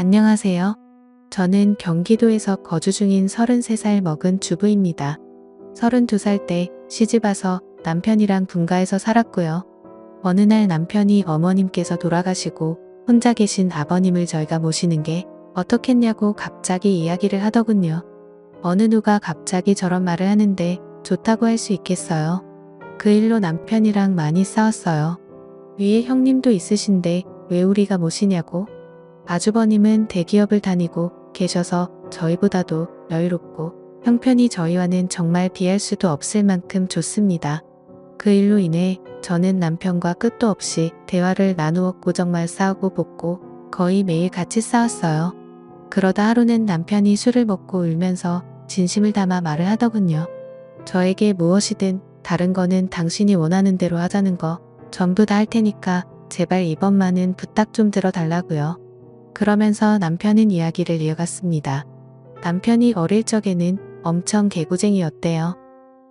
안녕하세요. 저는 경기도에서 거주 중인 33살 먹은 주부입니다. 32살 때 시집와서 남편이랑 분가해서 살았고요. 어느 날 남편이 어머님께서 돌아가시고 혼자 계신 아버님을 저희가 모시는 게 어떻겠냐고 갑자기 이야기를 하더군요. 어느 누가 갑자기 저런 말을 하는데 좋다고 할 수 있겠어요. 그 일로 남편이랑 많이 싸웠어요. 위에 형님도 있으신데 왜 우리가 모시냐고. 아주버님은 대기업을 다니고 계셔서 저희보다도 여유롭고 형편이 저희와는 정말 비할 수도 없을 만큼 좋습니다. 그 일로 인해 저는 남편과 끝도 없이 대화를 나누었고 정말 싸우고 볶고 거의 매일 같이 싸웠어요. 그러다 하루는 남편이 술을 먹고 울면서 진심을 담아 말을 하더군요. 저에게 무엇이든 다른 거는 당신이 원하는 대로 하자는 거 전부 다 할 테니까 제발 이번만은 부탁 좀 들어달라고요. 그러면서 남편은 이야기를 이어갔습니다. 남편이 어릴 적에는 엄청 개구쟁이였대요.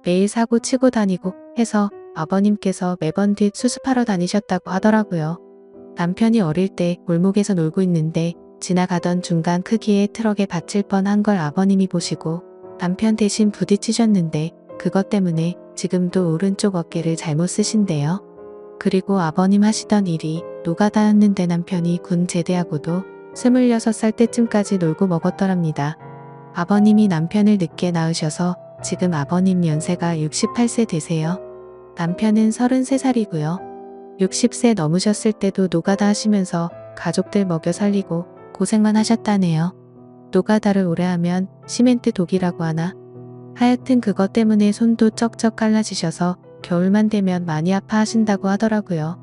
매일 사고 치고 다니고 해서 아버님께서 매번 뒷 수습하러 다니셨다고 하더라고요. 남편이 어릴 때 골목에서 놀고 있는데 지나가던 중간 크기의 트럭에 받칠 뻔한 걸 아버님이 보시고 남편 대신 부딪히셨는데 그것 때문에 지금도 오른쪽 어깨를 잘못 쓰신대요. 그리고 아버님 하시던 일이 노가다였는데 남편이 군 제대하고도 26살 때쯤까지 놀고 먹었더랍니다. 아버님이 남편을 늦게 낳으셔서 지금 아버님 연세가 68세 되세요. 남편은 33살이고요. 60세 넘으셨을 때도 노가다 하시면서 가족들 먹여 살리고 고생만 하셨다네요. 노가다를 오래 하면 시멘트 독이라고 하나? 하여튼 그것 때문에 손도 쩍쩍 갈라지셔서 겨울만 되면 많이 아파하신다고 하더라고요.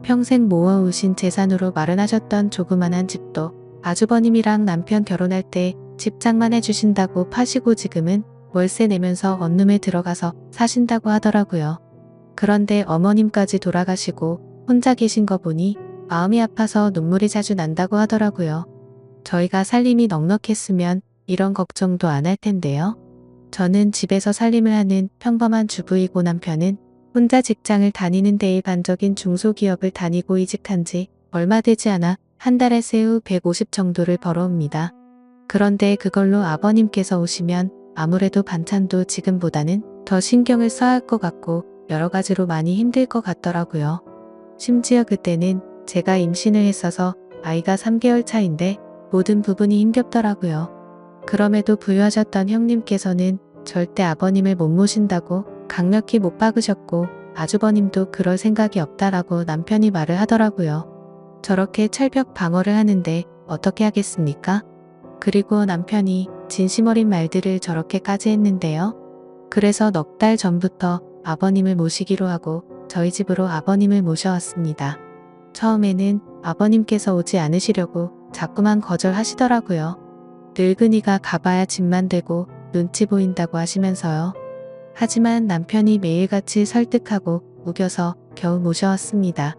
평생 모아오신 재산으로 마련하셨던 조그만한 집도 아주버님이랑 남편 결혼할 때 집장만 해주신다고 파시고 지금은 월세 내면서 원룸에 들어가서 사신다고 하더라고요. 그런데 어머님까지 돌아가시고 혼자 계신 거 보니 마음이 아파서 눈물이 자주 난다고 하더라고요. 저희가 살림이 넉넉했으면 이런 걱정도 안 할 텐데요. 저는 집에서 살림을 하는 평범한 주부이고 남편은 혼자 직장을 다니는 대일반적인 중소기업을 다니고 이직한 지 얼마 되지 않아 한 달에 세후 150 정도를 벌어옵니다. 그런데 그걸로 아버님께서 오시면 아무래도 반찬도 지금보다는 더 신경을 써야 할 것 같고 여러 가지로 많이 힘들 것 같더라고요. 심지어 그때는 제가 임신을 했어서 아이가 3개월 차인데 모든 부분이 힘겹더라고요. 그럼에도 부유하셨던 형님께서는 절대 아버님을 못 모신다고 강력히 못 박으셨고 아주버님도 그럴 생각이 없다라고 남편이 말을 하더라고요. 저렇게 철벽 방어를 하는데 어떻게 하겠습니까? 그리고 남편이 진심 어린 말들을 저렇게까지 했는데요. 그래서 넉 달 전부터 아버님을 모시기로 하고 저희 집으로 아버님을 모셔왔습니다. 처음에는 아버님께서 오지 않으시려고 자꾸만 거절하시더라고요. 늙은이가 가봐야 집만 되고 눈치 보인다고 하시면서요. 하지만 남편이 매일같이 설득하고 우겨서 겨우 모셔왔습니다.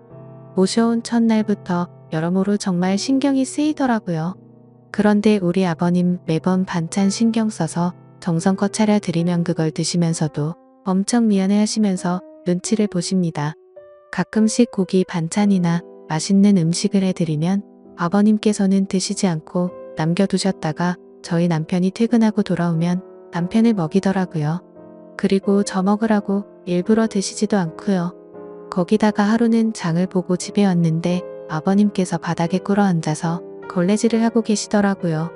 모셔온 첫날부터 여러모로 정말 신경이 쓰이더라고요. 그런데 우리 아버님 매번 반찬 신경 써서 정성껏 차려드리면 그걸 드시면서도 엄청 미안해 하시면서 눈치를 보십니다. 가끔씩 고기 반찬이나 맛있는 음식을 해드리면 아버님께서는 드시지 않고 남겨두셨다가 저희 남편이 퇴근하고 돌아오면 남편을 먹이더라고요. 그리고 저 먹으라고 일부러 드시지도 않고요. 거기다가 하루는 장을 보고 집에 왔는데 아버님께서 바닥에 꿇어 앉아서 걸레질을 하고 계시더라고요.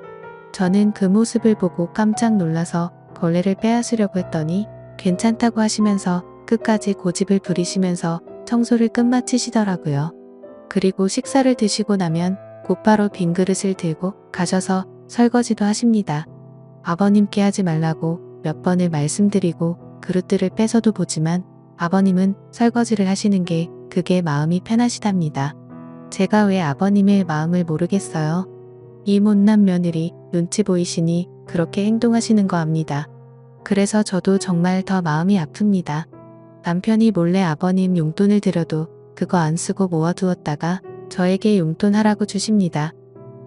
저는 그 모습을 보고 깜짝 놀라서 걸레를 빼앗으려고 했더니 괜찮다고 하시면서 끝까지 고집을 부리시면서 청소를 끝마치시더라고요. 그리고 식사를 드시고 나면 곧바로 빈 그릇을 들고 가셔서 설거지도 하십니다. 아버님께 하지 말라고 몇 번을 말씀드리고 그릇들을 뺏어도 보지만 아버님은 설거지를 하시는 게 그게 마음이 편하시답니다. 제가 왜 아버님의 마음을 모르겠어요. 이 못난 며느리 눈치 보이시니 그렇게 행동하시는 거 압니다. 그래서 저도 정말 더 마음이 아픕니다. 남편이 몰래 아버님 용돈을 드려도 그거 안 쓰고 모아두었다가 저에게 용돈 하라고 주십니다.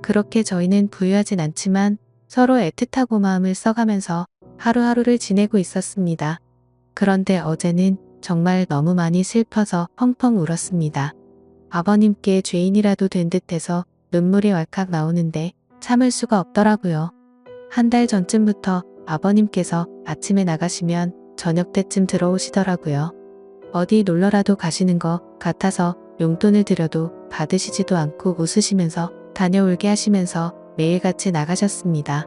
그렇게 저희는 부유하진 않지만 서로 애틋하고 마음을 써가면서 하루하루를 지내고 있었습니다. 그런데 어제는 정말 너무 많이 슬퍼서 펑펑 울었습니다. 아버님께 죄인이라도 된 듯해서 눈물이 왈칵 나오는데 참을 수가 없더라고요. 한 달 전쯤부터 아버님께서 아침에 나가시면 저녁 때쯤 들어오시더라고요. 어디 놀러라도 가시는 것 같아서 용돈을 드려도 받으시지도 않고 웃으시면서 다녀올게 하시면서 매일같이 나가셨습니다.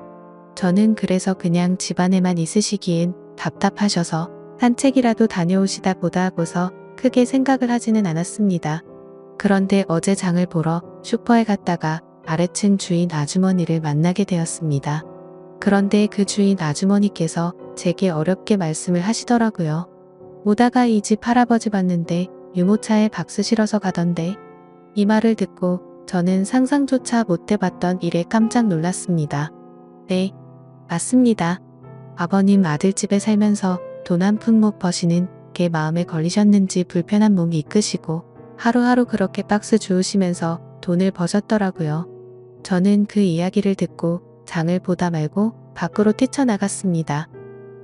저는 그래서 그냥 집안에만 있으시기엔 답답하셔서 산책이라도 다녀오시다 보다 하고서 크게 생각을 하지는 않았습니다. 그런데 어제 장을 보러 슈퍼에 갔다가 아래층 주인 아주머니를 만나게 되었습니다. 그런데 그 주인 아주머니께서 제게 어렵게 말씀을 하시더라고요. 오다가 이 집 할아버지 봤는데 유모차에 박수 실어서 가던데. 이 말을 듣고 저는 상상조차 못 해봤던 일에 깜짝 놀랐습니다. 네, 맞습니다. 아버님 아들집에 살면서 돈 한 푼 못 버시는 게 마음에 걸리셨는지 불편한 몸 이끄시고 하루하루 그렇게 박스 주우시면서 돈을 버셨더라고요. 저는 그 이야기를 듣고 장을 보다 말고 밖으로 뛰쳐나갔습니다.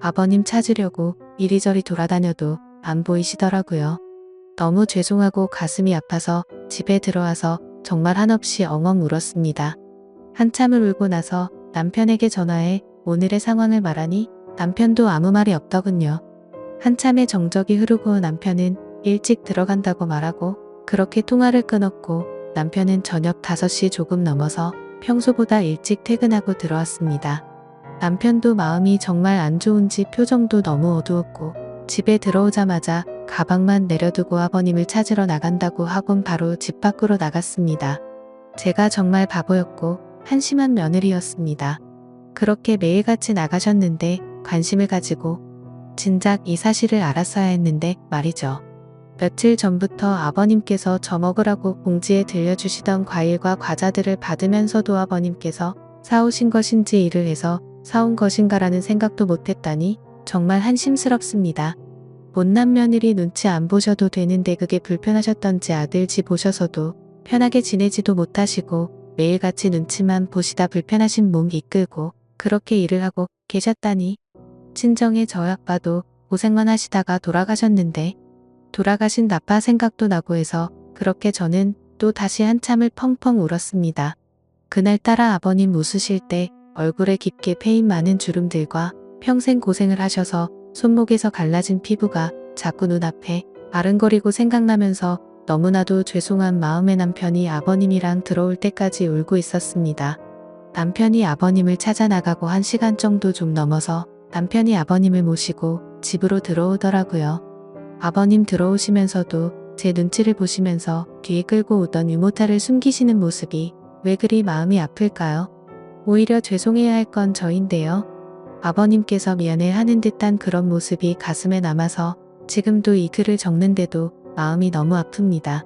아버님 찾으려고 이리저리 돌아다녀도 안 보이시더라고요. 너무 죄송하고 가슴이 아파서 집에 들어와서 정말 한없이 엉엉 울었습니다. 한참을 울고 나서 남편에게 전화해 오늘의 상황을 말하니 남편도 아무 말이 없더군요. 한참의 정적이 흐르고 남편은 일찍 들어간다고 말하고 그렇게 통화를 끊었고 남편은 저녁 5시 조금 넘어서 평소보다 일찍 퇴근하고 들어왔습니다. 남편도 마음이 정말 안 좋은지 표정도 너무 어두웠고 집에 들어오자마자 가방만 내려두고 아버님을 찾으러 나간다고 하곤 바로 집 밖으로 나갔습니다. 제가 정말 바보였고 한심한 며느리였습니다. 그렇게 매일같이 나가셨는데 관심을 가지고 진작 이 사실을 알았어야 했는데 말이죠. 며칠 전부터 아버님께서 저 먹으라고 봉지에 들려주시던 과일과 과자들을 받으면서도 아버님께서 사오신 것인지 일을 해서 사온 것인가라는 생각도 못했다니 정말 한심스럽습니다. 못난 며느리 눈치 안 보셔도 되는데 그게 불편하셨던지 아들 집 오셔서도 편하게 지내지도 못하시고 매일같이 눈치만 보시다 불편하신 몸 이끌고 그렇게 일을 하고 계셨다니. 친정의 저희 아빠도 고생만 하시다가 돌아가셨는데 돌아가신 아빠 생각도 나고 해서 그렇게 저는 또 다시 한참을 펑펑 울었습니다. 그날따라 아버님 웃으실 때 얼굴에 깊게 패인 많은 주름들과 평생 고생을 하셔서 손목에서 갈라진 피부가 자꾸 눈앞에 아른거리고 생각나면서 너무나도 죄송한 마음의 남편이 아버님이랑 들어올 때까지 울고 있었습니다. 남편이 아버님을 찾아 나가고 1시간 정도 좀 넘어서 남편이 아버님을 모시고 집으로 들어오더라고요. 아버님 들어오시면서도 제 눈치를 보시면서 뒤에 끌고 오던 유모차를 숨기시는 모습이 왜 그리 마음이 아플까요? 오히려 죄송해야 할 건 저인데요. 아버님께서 미안해 하는 듯한 그런 모습이 가슴에 남아서 지금도 이 글을 적는데도 마음이 너무 아픕니다.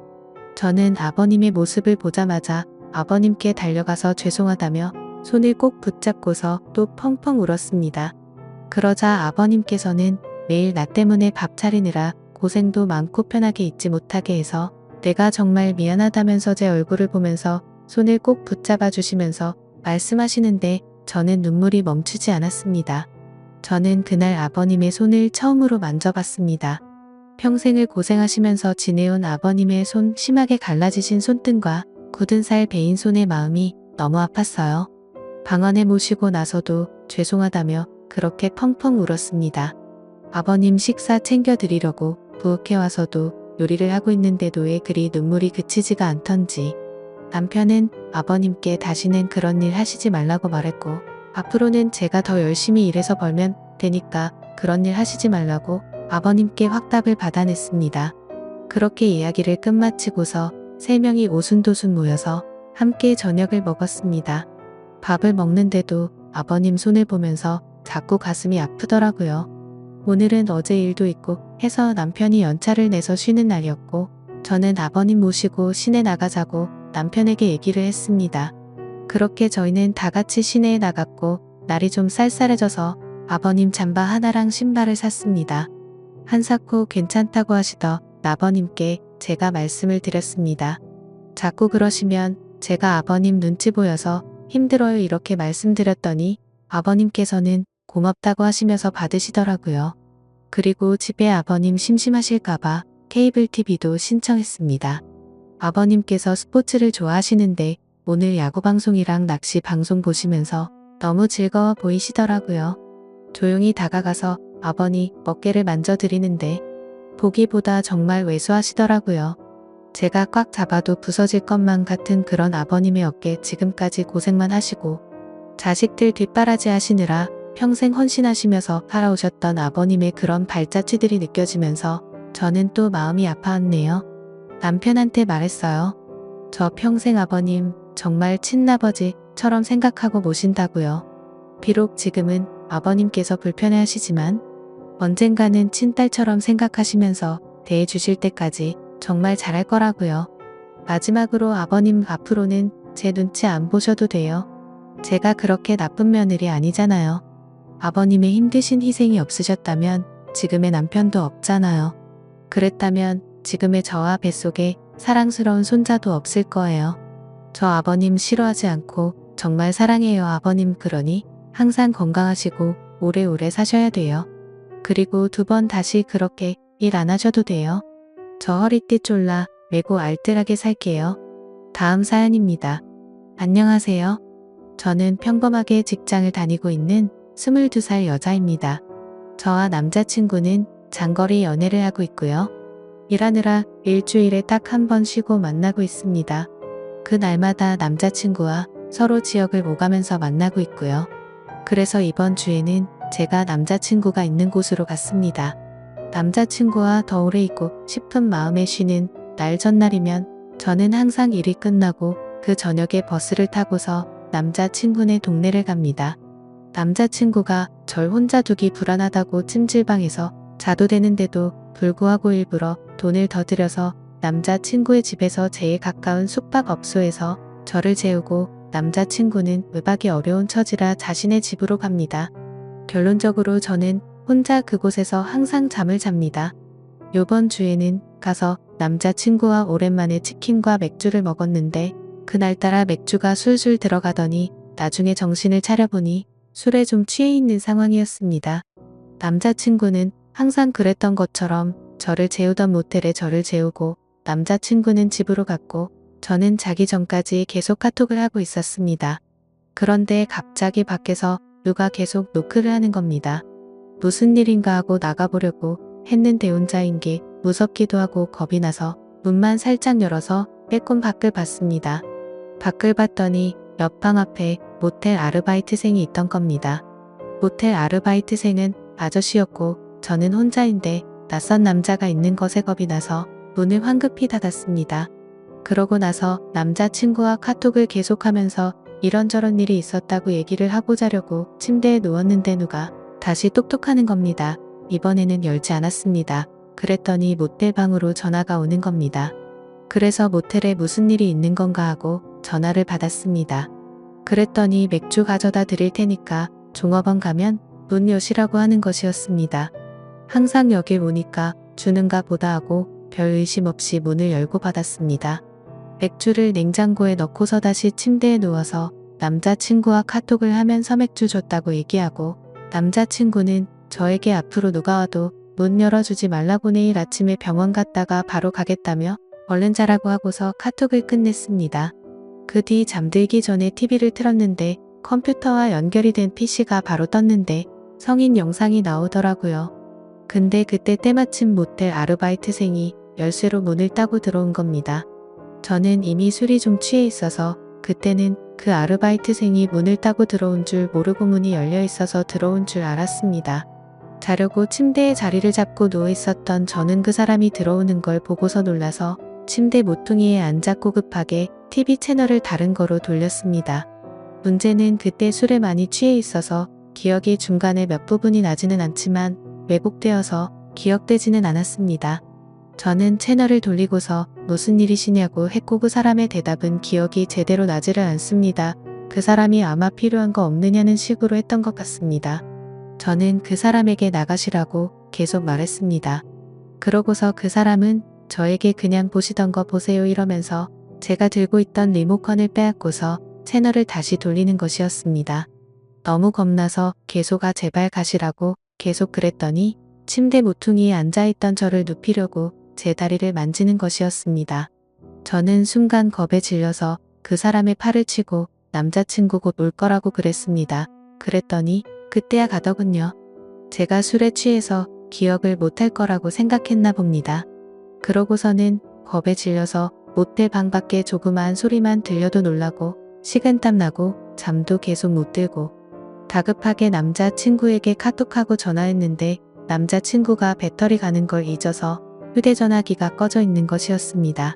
저는 아버님의 모습을 보자마자 아버님께 달려가서 죄송하다며 손을 꼭 붙잡고서 또 펑펑 울었습니다. 그러자 아버님께서는 매일 나 때문에 밥 차리느라 고생도 많고 편하게 있지 못하게 해서 내가 정말 미안하다면서 제 얼굴을 보면서 손을 꼭 붙잡아 주시면서 말씀하시는데 저는 눈물이 멈추지 않았습니다. 저는 그날 아버님의 손을 처음으로 만져봤습니다. 평생을 고생하시면서 지내온 아버님의 손 심하게 갈라지신 손등과 굳은 살 베인 손의 마음이 너무 아팠어요. 방안에 모시고 나서도 죄송하다며 그렇게 펑펑 울었습니다. 아버님 식사 챙겨드리려고 부엌에 와서도 요리를 하고 있는데도 왜 그리 눈물이 그치지가 않던지 남편은 아버님께 다시는 그런 일 하시지 말라고 말했고 앞으로는 제가 더 열심히 일해서 벌면 되니까 그런 일 하시지 말라고 아버님께 확답을 받아냈습니다. 그렇게 이야기를 끝마치고서 3명이 오순도순 모여서 함께 저녁을 먹었습니다. 밥을 먹는데도 아버님 손을 보면서 자꾸 가슴이 아프더라고요. 오늘은 어제 일도 있고 해서 남편이 연차를 내서 쉬는 날이었고 저는 아버님 모시고 시내 나가자고 남편에게 얘기를 했습니다. 그렇게 저희는 다 같이 시내에 나갔고 날이 좀 쌀쌀해져서 아버님 잠바 하나랑 신발을 샀습니다. 한사코 괜찮다고 하시더 아버님께 제가 말씀을 드렸습니다. 자꾸 그러시면 제가 아버님 눈치 보여서 힘들어요 이렇게 말씀드렸더니 아버님께서는 고맙다고 하시면서 받으시더라고요. 그리고 집에 아버님 심심하실까봐 케이블 TV도 신청했습니다. 아버님께서 스포츠를 좋아하시는데 오늘 야구 방송이랑 낚시 방송 보시면서 너무 즐거워 보이시더라고요. 조용히 다가가서 아버니 어깨를 만져드리는데 보기보다 정말 왜소하시더라고요. 제가 꽉 잡아도 부서질 것만 같은 그런 아버님의 어깨 지금까지 고생만 하시고 자식들 뒷바라지 하시느라 평생 헌신하시면서 살아오셨던 아버님의 그런 발자취들이 느껴지면서 저는 또 마음이 아파왔네요. 남편한테 말했어요. 저 평생 아버님 정말 친아버지처럼 생각하고 모신다고요. 비록 지금은 아버님께서 불편해하시지만 언젠가는 친딸처럼 생각하시면서 대해주실 때까지 정말 잘할 거라고요. 마지막으로 아버님 앞으로는 제 눈치 안 보셔도 돼요. 제가 그렇게 나쁜 며느리 아니잖아요. 아버님의 힘드신 희생이 없으셨다면 지금의 남편도 없잖아요. 그랬다면 지금의 저와 뱃속에 사랑스러운 손자도 없을 거예요. 저 아버님 싫어하지 않고 정말 사랑해요 아버님. 그러니 항상 건강하시고 오래오래 사셔야 돼요. 그리고 2번 다시 그렇게 일 안 하셔도 돼요. 저 허리띠 졸라 매고 알뜰하게 살게요. 다음 사연입니다. 안녕하세요. 저는 평범하게 직장을 다니고 있는 22살 여자입니다. 저와 남자친구는 장거리 연애를 하고 있고요. 일하느라 일주일에 딱 1번 쉬고 만나고 있습니다. 그 날마다 남자친구와 서로 지역을 오가면서 만나고 있고요. 그래서 이번 주에는 제가 남자친구가 있는 곳으로 갔습니다. 남자친구와 더 오래 있고 싶은 마음에 쉬는 날 전날이면 저는 항상 일이 끝나고 그 저녁에 버스를 타고서 남자친구네 동네를 갑니다. 남자친구가 절 혼자 두기 불안하다고 찜질방에서 자도 되는데도 불구하고 일부러 돈을 더 들여서 남자친구의 집에서 제일 가까운 숙박업소에서 저를 재우고 남자친구는 외박이 어려운 처지라 자신의 집으로 갑니다. 결론적으로 저는 혼자 그곳에서 항상 잠을 잡니다. 요번 주에는 가서 남자친구와 오랜만에 치킨과 맥주를 먹었는데 그날따라 맥주가 술술 들어가더니 나중에 정신을 차려보니 술에 좀 취해 있는 상황이었습니다. 남자친구는 항상 그랬던 것처럼 저를 재우던 모텔에 저를 재우고 남자친구는 집으로 갔고 저는 자기 전까지 계속 카톡을 하고 있었습니다. 그런데 갑자기 밖에서 누가 계속 노크를 하는 겁니다. 무슨 일인가 하고 나가보려고 했는데 혼자인 게 무섭기도 하고 겁이 나서 문만 살짝 열어서 빼꼼 밖을 봤습니다. 밖을 봤더니 옆방 앞에 모텔 아르바이트생이 있던 겁니다. 모텔 아르바이트생은 아저씨였고 저는 혼자인데 낯선 남자가 있는 것에 겁이 나서 문을 황급히 닫았습니다. 그러고 나서 남자친구와 카톡을 계속하면서 이런저런 일이 있었다고 얘기를 하고 자려고 침대에 누웠는데 누가 다시 똑똑하는 겁니다. 이번에는 열지 않았습니다. 그랬더니 모텔 방으로 전화가 오는 겁니다. 그래서 모텔에 무슨 일이 있는 건가 하고 전화를 받았습니다. 그랬더니 맥주 가져다 드릴 테니까 종업원 가면 문 여시라고 하는 것이었습니다. 항상 여길 오니까 주는가 보다 하고 별 의심 없이 문을 열고 받았습니다. 맥주를 냉장고에 넣고서 다시 침대에 누워서 남자친구와 카톡을 하면서 맥주 줬다고 얘기하고 남자친구는 저에게 앞으로 누가 와도 문 열어주지 말라고 내일 아침에 병원 갔다가 바로 가겠다며 얼른 자라고 하고서 카톡을 끝냈습니다. 그 뒤 잠들기 전에 TV를 틀었는데 컴퓨터와 연결이 된 PC가 바로 떴는데 성인 영상이 나오더라고요. 근데 그때 때마침 모텔 아르바이트생이 열쇠로 문을 따고 들어온 겁니다. 저는 이미 술이 좀 취해 있어서 그때는 그 아르바이트생이 문을 따고 들어온 줄 모르고 문이 열려 있어서 들어온 줄 알았습니다. 자려고 침대에 자리를 잡고 누워 있었던 저는 그 사람이 들어오는 걸 보고서 놀라서 침대 모퉁이에 앉았고 급하게 TV 채널을 다른 거로 돌렸습니다. 문제는 그때 술에 많이 취해 있어서 기억이 중간에 몇 부분이 나지는 않지만 왜곡되어서 기억되지는 않았습니다. 저는 채널을 돌리고서 무슨 일이시냐고 했고 그 사람의 대답은 기억이 제대로 나지를 않습니다. 그 사람이 아마 필요한 거 없느냐는 식으로 했던 것 같습니다. 저는 그 사람에게 나가시라고 계속 말했습니다. 그러고서 그 사람은 저에게 그냥 보시던 거 보세요 이러면서 제가 들고 있던 리모컨을 빼앗고서 채널을 다시 돌리는 것이었습니다. 너무 겁나서 계속 제발 가시라고 계속 그랬더니 침대 모퉁이에 앉아있던 저를 눕히려고 제 다리를 만지는 것이었습니다. 저는 순간 겁에 질려서 그 사람의 팔을 치고 남자친구 곧 올 거라고 그랬습니다. 그랬더니 그때야 가더군요. 제가 술에 취해서 기억을 못할 거라고 생각했나 봅니다. 그러고서는 겁에 질려서 모텔 방 밖에 조그마한 소리만 들려도 놀라고 식은땀 나고 잠도 계속 못 들고 다급하게 남자친구에게 카톡하고 전화했는데 남자친구가 배터리 가는 걸 잊어서 휴대전화기가 꺼져 있는 것이었습니다.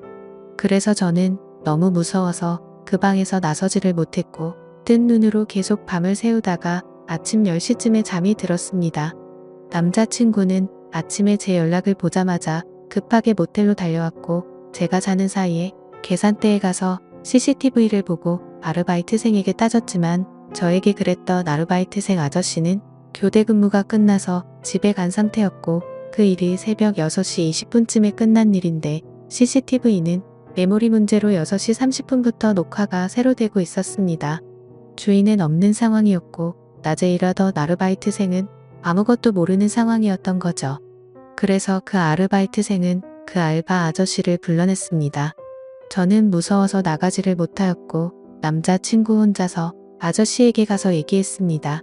그래서 저는 너무 무서워서 그 방에서 나서지를 못했고 뜬 눈으로 계속 밤을 새우다가 아침 10시쯤에 잠이 들었습니다. 남자친구는 아침에 제 연락을 보자마자 급하게 모텔로 달려왔고 제가 자는 사이에 계산대에 가서 CCTV를 보고 아르바이트생에게 따졌지만 저에게 그랬던 아르바이트생 아저씨는 교대 근무가 끝나서 집에 간 상태였고 그 일이 새벽 6시 20분쯤에 끝난 일인데 CCTV는 메모리 문제로 6시 30분부터 녹화가 새로 되고 있었습니다. 주인은 없는 상황이었고 낮에 일하던 아르바이트생은 아무것도 모르는 상황이었던 거죠. 그래서 그 아르바이트생은 그 알바 아저씨를 불러냈습니다. 저는 무서워서 나가지를 못하였고 남자친구 혼자서 아저씨에게 가서 얘기했습니다.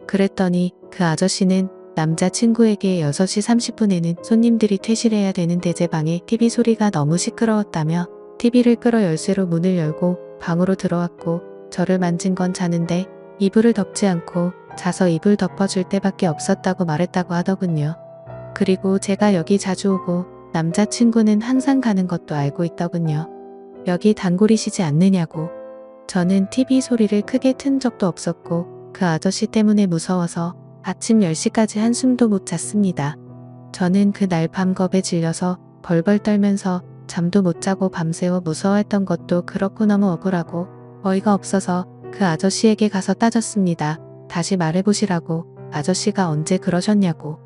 그랬더니 그 아저씨는 남자친구에게 6시 30분에는 손님들이 퇴실해야 되는데 제 방에 TV 소리가 너무 시끄러웠다며 TV를 끌어 열쇠로 문을 열고 방으로 들어왔고 저를 만진 건 자는데 이불을 덮지 않고 자서 이불 덮어줄 때밖에 없었다고 말했다고 하더군요. 그리고 제가 여기 자주 오고 남자친구는 항상 가는 것도 알고 있더군요. 여기 단골이시지 않느냐고. 저는 TV 소리를 크게 튼 적도 없었고 그 아저씨 때문에 무서워서 아침 10시까지 한숨도 못 잤습니다. 저는 그날 밤 겁에 질려서 벌벌 떨면서 잠도 못 자고 밤새워 무서워했던 것도 그렇고 너무 억울하고 어이가 없어서 그 아저씨에게 가서 따졌습니다. 다시 말해보시라고. 아저씨가 언제 그러셨냐고.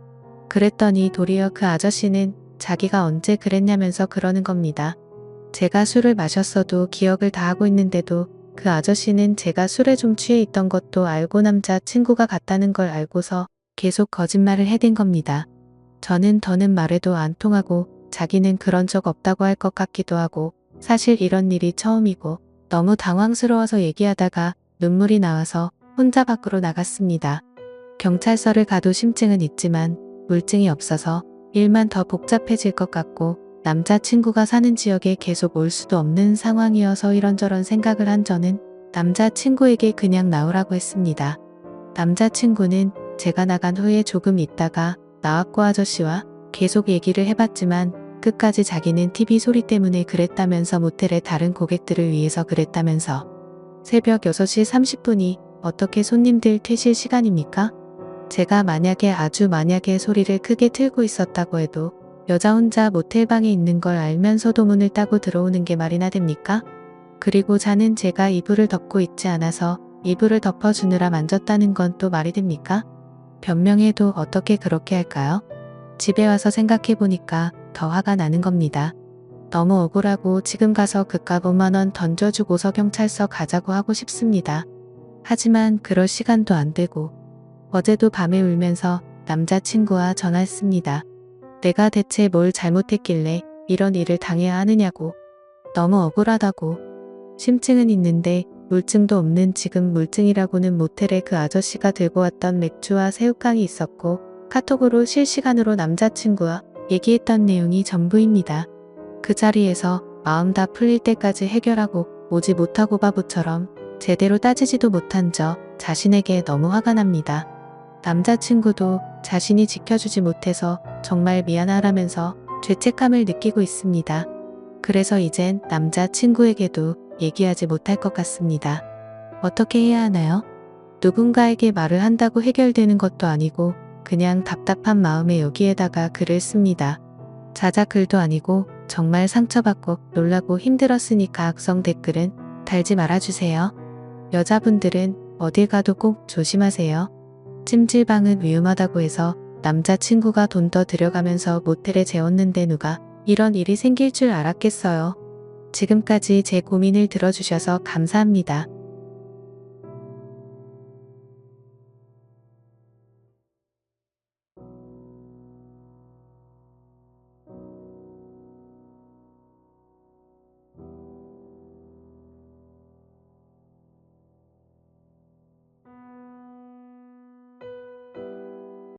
그랬더니 도리어 그 아저씨는 자기가 언제 그랬냐면서 그러는 겁니다. 제가 술을 마셨어도 기억을 다 하고 있는데도 그 아저씨는 제가 술에 좀 취해 있던 것도 알고 남자친구가 갔다는 걸 알고서 계속 거짓말을 해댄 겁니다. 저는 더는 말해도 안 통하고 자기는 그런 적 없다고 할 것 같기도 하고 사실 이런 일이 처음이고 너무 당황스러워서 얘기하다가 눈물이 나와서 혼자 밖으로 나갔습니다. 경찰서를 가도 심증은 있지만 물증이 없어서 일만 더 복잡해질 것 같고 남자친구가 사는 지역에 계속 올 수도 없는 상황이어서 이런저런 생각을 한 저는 남자친구에게 그냥 나오라고 했습니다. 남자친구는 제가 나간 후에 조금 있다가 나왔고 아저씨와 계속 얘기를 해봤지만 끝까지 자기는 TV 소리 때문에 그랬다면서 모텔의 다른 고객들을 위해서 그랬다면서 새벽 6시 30분이 어떻게 손님들 퇴실 시간입니까? 제가 만약에 아주 만약에 소리를 크게 틀고 있었다고 해도 여자 혼자 모텔방에 있는 걸 알면서도 문을 따고 들어오는 게 말이나 됩니까? 그리고 자는 제가 이불을 덮고 있지 않아서 이불을 덮어주느라 만졌다는 건 또 말이 됩니까? 변명해도 어떻게 그렇게 할까요? 집에 와서 생각해보니까 더 화가 나는 겁니다. 너무 억울하고 지금 가서 그깟 5만원 던져주고서 경찰서 가자고 하고 싶습니다. 하지만 그럴 시간도 안 되고 어제도 밤에 울면서 남자친구와 전화했습니다. 내가 대체 뭘 잘못했길래 이런 일을 당해야 하느냐고. 너무 억울하다고. 심증은 있는데 물증도 없는 지금 물증이라고는 모텔에 그 아저씨가 들고 왔던 맥주와 새우깡이 있었고 카톡으로 실시간으로 남자친구와 얘기했던 내용이 전부입니다. 그 자리에서 마음 다 풀릴 때까지 해결하고 오지 못하고 바보처럼 제대로 따지지도 못한 저 자신에게 너무 화가 납니다. 남자친구도 자신이 지켜주지 못해서 정말 미안하다면서 죄책감을 느끼고 있습니다. 그래서 이젠 남자친구에게도 얘기하지 못할 것 같습니다. 어떻게 해야 하나요? 누군가에게 말을 한다고 해결되는 것도 아니고 그냥 답답한 마음에 여기에다가 글을 씁니다. 자작글도 아니고 정말 상처받고 놀라고 힘들었으니까 악성 댓글은 달지 말아주세요. 여자분들은 어딜 가도 꼭 조심하세요. 찜질방은 위험하다고 해서 남자친구가 돈 더 들여가면서 모텔에 재웠는데 누가 이런 일이 생길 줄 알았겠어요. 지금까지 제 고민을 들어주셔서 감사합니다.